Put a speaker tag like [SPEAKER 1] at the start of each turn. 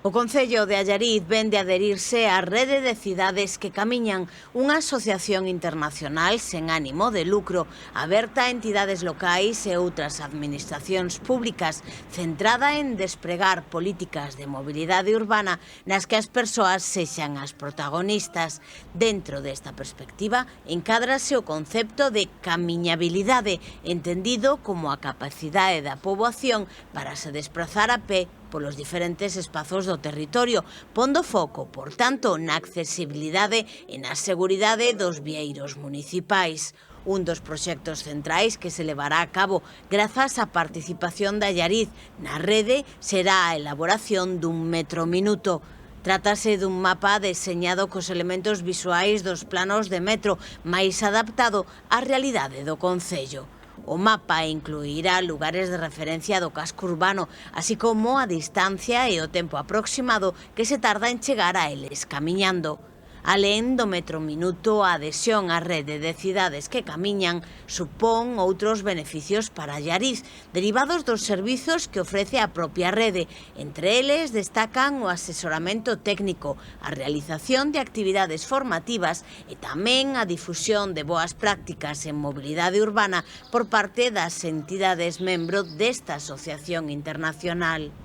[SPEAKER 1] O Concello de Allariz vén de adherirse á Rede de Cidades que Camiñan, unha asociación internacional sen ánimo de lucro, aberta a entidades locais e outras administracións públicas, centrada en despregar políticas de mobilidade urbana nas que as persoas sexan as protagonistas. Dentro desta perspectiva, encádrase o concepto de camiñabilidade, entendido como a capacidade da poboación para se desprazar a pé polos diferentes espazos do territorio, pondo foco, por tanto, na accesibilidade e na seguridade dos vieiros municipais. Un dos proxectos centrais que se levará a cabo grazas á participación de Allariz na rede será a elaboración dun metro minuto. Trátase dun mapa deseñado cos elementos visuais dos planos de metro, máis adaptado á realidade do concello. O mapa incluirá lugares de referencia do casco urbano, así como a distancia e o tempo aproximado que se tarda en chegar a eles camiñando. Alén do metro minuto, a adhesión á rede de cidades que camiñan supón outros beneficios para Allariz, derivados dos servizos que ofrece a propia rede. Entre eles destacan o asesoramento técnico, a realización de actividades formativas e tamén a difusión de boas prácticas en mobilidade urbana por parte das entidades membro desta asociación internacional.